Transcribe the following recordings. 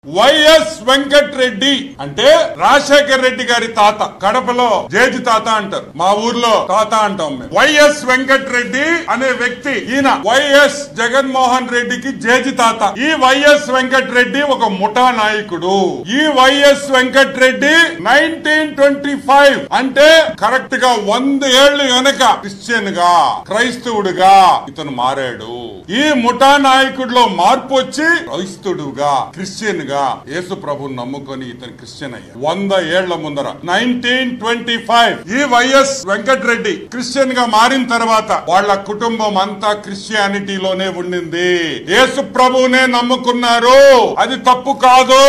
YS Venkatareddy అంటే రాజశేఖర్ రెడ్డి గారి తాత. కడపలో జేజి తాత అంటారు, మా ఊర్లో తాత అంటాం మేము. వైఎస్ వెంకటరెడ్డి అనే వ్యక్తి ఈయన వైఎస్ జగన్మోహన్ రెడ్డికి జేజి తాత. ఈ వైఎస్ వెంకటరెడ్డి ఒక ముఠా నాయకుడు. ఈ వైఎస్ వెంకటరెడ్డి 1925 అంటే కరెక్ట్ గా 100 ఏళ్లు వెనక క్రిస్టియన్ గా క్రైస్తవుడుగా ఇతను మారాడు. ఈ ముఠా నాయకుడిలో మార్పు వచ్చి క్రైస్తవుడుగా క్రిస్టియన్ గా యేసు ప్రభుని నమ్ముకొని ఇతను క్రిస్టియన్ అయ్యాడు. 100 ఏళ్ల ముందర 1925 ఈ వైఎస్ వెంకటరెడ్డి క్రిస్టియన్ గా మారిన తర్వాత వాళ్ళ కుటుంబం అంతా క్రిస్టియానిటీలోనే ఉండింది. యేసు ప్రభువునే నమ్ముకున్నారు. అది తప్పు కాదు.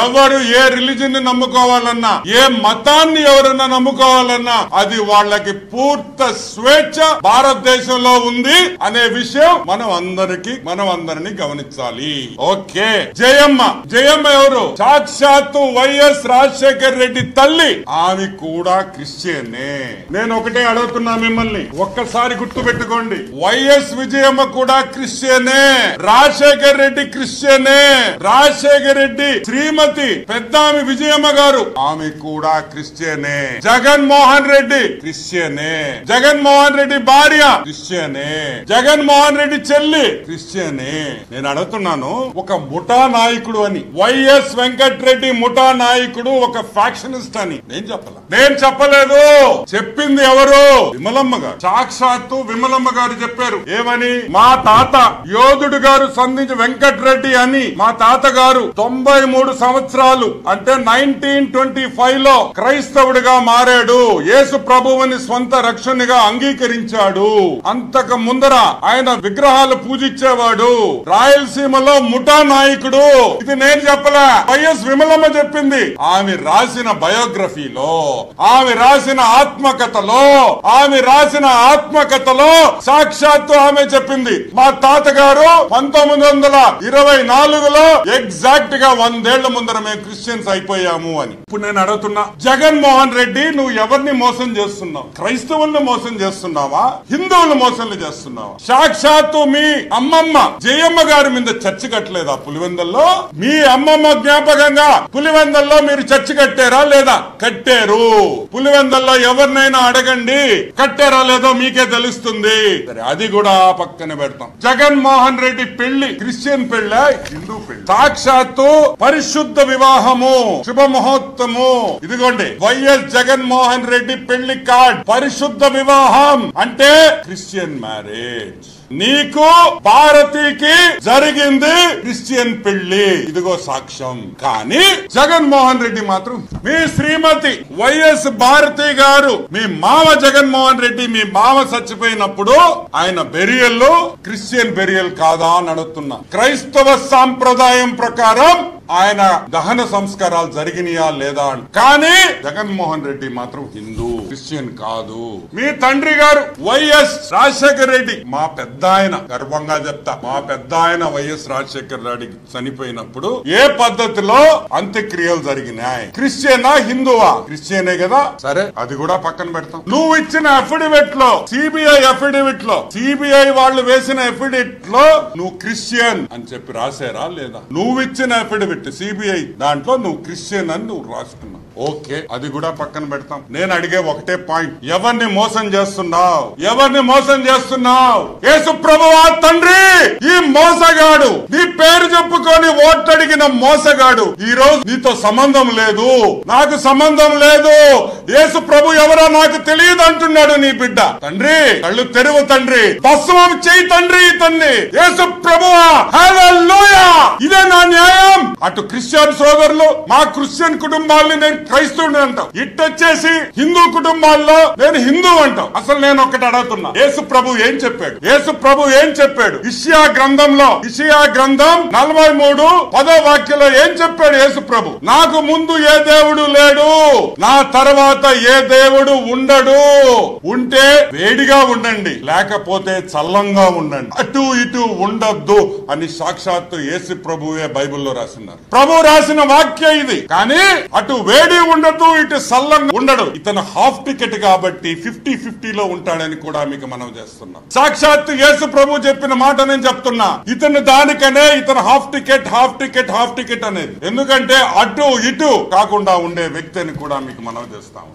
ఎవరు ఏ రిలీజన్ ని నమ్ముకోవాలన్నా, ఏ మతాన్ని ఎవరన్నా నమ్ముకోవాలన్నా అది వాళ్ళకి పూర్తి స్వేచ్ఛ భారతదేశంలో ఉంది అనే విషయం మనం అందరినీ గమనించాలి. ఓకే, జయమ్మ ఎవరు? సాక్షాత్తు వైఎస్ రాజశేఖర్ రెడ్డి తల్లి. ఆమె కూడా క్రిస్టియనే. నేను ఒకటే అడుగుతున్నా మిమ్మల్ని, ఒక్కసారి గుర్తు పెట్టుకోండి. వైఎస్ విజయమ్మ కూడా క్రిస్టియనే, రాజశేఖర్ రెడ్డి క్రిస్టియనే. రాజశేఖర్ రెడ్డి శ్రీమతి పెద్దామి విజయమ్మ గారు, ఆమె కూడా క్రిస్టియనే. జగన్మోహన్ రెడ్డి క్రిస్టియనే. జగన్మోహన్ రెడ్డి భార్య క్రిస్టియనే. జగన్మోహన్ రెడ్డి చెల్లి క్రిస్టియనే. నేను అడుగుతున్నాను, ఒక ముఠా నాయకుడు అని, వైఎస్ వెంకటరెడ్డి ముఠా నాయకుడు, ఒక ఫ్యాక్షనిస్ట్ అని నేను చెప్పలేదు. చెప్పింది ఎవరు? విమలమ్మ గారు. సాక్షాత్తు విమలమ్మ గారు చెప్పారు. ఏమని? మా తాత యోధుడు గారు సంధించి వెంకటరెడ్డి అని మా తాత గారు 93 సంవత్సరాలు అంటే 1925 లో క్రైస్తవుడిగా మారాడు. యేసు ప్రభువుని స్వంత రక్షణగా అంగీకరించాడు. అంతకు ముందర ఆయన విగ్రహాలు పూజించేవాడు. రాయలసీమలో ముఠా నాయకుడు. ఇది నేను చెప్పలే, వైఎస్ విమలమ్మ చెప్పింది. ఆమె రాసిన బయోగ్రఫీలో, ఆమె రాసిన ఆత్మకథలో సాక్షాత్తు ఆమె చెప్పింది. మా తాతగారు 1924లో ఎగ్జాక్ట్ గా 100 ఏళ్ల ముందర మేము క్రిస్టియన్స్ అయిపోయాము అని. ఇప్పుడు నేను అడుగుతున్నా, జగన్మోహన్ రెడ్డి నువ్వు ఎవరిని మోసం చేస్తున్నావు? క్రైస్తవుల్ని మోసం చేస్తున్నావా? హిందువులు మోసం చేస్తున్నావా? సాక్షాత్తు మీ అమ్మమ్మ జయమ్మ గారి మీద చర్చ కట్టలేదా పులివెందల్లో? మీ అమ్మమ్మ జ్ఞాపకంగా పులివెందల్లో మీరు చర్చి కట్టారా లేదా? కట్టారు. పులివెందల్లో ఎవరినైనా అడగండి, కట్టారా లేదో మీకే తెలుస్తుంది. సరే, అది కూడా పక్కన పెడతాం. జగన్మోహన్ రెడ్డి పెళ్లి క్రిస్టియన్ పెళ్లి, హిందూ పెళ్లి. సాక్షాత్తు పరిశుద్ధ వివాహము, శుభముహూర్తము. ఇదిగోండి వైఎస్ జగన్మోహన్ రెడ్డి పెళ్లి కార్డ్. పరిశుద్ధ వివాహం అంటే క్రిస్టియన్ మ్యారేజ్. నీకు భారతికి జరిగింది క్రిస్టియన్ పెళ్లి. ఇదిగో సాక్ష్యం. కానీ జగన్మోహన్ రెడ్డి మాత్రం, మీ శ్రీమతి వైఎస్ భారతి గారు, మీ మామ జగన్మోహన్ రెడ్డి, మీ మామ చచ్చిపోయినప్పుడు ఆయన బెరియల్ క్రిస్టియన్ బెరియల్ కాదా అని అడుగుతున్నా. క్రైస్తవ సాంప్రదాయం ప్రకారం ఆయన దహన సంస్కారాలు జరిగినాయా లేదా అని. కానీ జగన్మోహన్ రెడ్డి మాత్రం హిందూ, క్రిస్టియన్ కాదు. మీ తండ్రి గారు వైఎస్ రాజశేఖర్ రెడ్డి, మా పెద్ద ఆయన, గర్వంగా చెప్తా, మా పెద్ద ఆయన వైఎస్ రాజశేఖర్ రెడ్డి చనిపోయినప్పుడు ఏ పద్ధతిలో అంత్యక్రియలు జరిగినాయి? క్రిస్టియనా హిందువా? క్రిస్టియనే కదా. సరే, అది కూడా పక్కన పెడతాం. నువ్వు ఇచ్చిన అఫిడవిట్ లో, సిబిఐ వాళ్ళు వేసిన అఫిడవిట్ లో నువ్వు క్రిస్టియన్ అని చెప్పి రాశారా లేదా? నువ్వు ఇచ్చిన అఫిడవిట్ సిబిఐ దాంట్లో నువ్వు క్రిస్టియన్ అని నువ్వు రాసుకున్నావు. ఓకే, అది కూడా పక్కన పెడతాం. నేను అడిగే ఒకటే పాయింట్, ఎవరిని మోసం చేస్తున్నావు? యేసు ప్రభువా తండ్రి, ఈ మోసగాడు, నీ పేరు చెప్పుకొని ఓటడిగిన మోసగాడు ఈ రోజు నీతో సంబంధం లేదు, నాకు సంబంధం లేదు, యేసు ప్రభు ఎవరో నాకు తెలియదు అంటున్నాడు నీ బిడ్డ. తండ్రి, కళ్ళు తెరువు తండ్రి, భస్మం చేయి తండ్రి ఇతన్ని. యేసు ప్రభువా, హల్లెలూయా. ఇదే నా న్యాయం. అటు క్రిస్టియన్ సోదరులు, మా క్రిస్టియన్ కుటుంబాలని నేను క్రైస్తవుని అంటాం, ఇట్టొచ్చేసి హిందూ కుటుంబాల్లో నేను హిందూ అంటాం. అసలు నేను ఒకటి అడుగుతున్నా, యేసు ప్రభు ఏం చెప్పాడు? ఇషియా గ్రంథం 43:10 వాక్యంలో ఏం చెప్పాడు యేసు ప్రభు? నాకు ముందు ఏ దేవుడు లేడు, నా తర్వాత ఏ దేవుడు ఉండడు. ఉంటే వేడిగా ఉండండి, లేకపోతే చల్లంగా ఉండండి, అటు ఇటు ఉండద్దు అని సాక్షాత్తు యేసు ప్రభువే బైబిల్లో రాసింది. చేస్తున్నారు. ప్రభు రాసిన వాక్య ఇది. కానీ అటు వేడి ఉండదు, ఇటు సల్లంగా ఉండడు. ఇతను హాఫ్ టికెట్ కాబట్టి 50-50లో ఉంటాడని కూడా మీకు మనం చేస్తున్నాం. సాక్షాత్తు యేసు ప్రభు చెప్పిన మాట నేను చెప్తున్నా. ఇతను దానికనే ఇతను హాఫ్ టికెట్ అనేది. ఎందుకంటే అటు ఇటు కాకుండా ఉండే వ్యక్తి అని కూడా మీకు మనం చేస్తాం.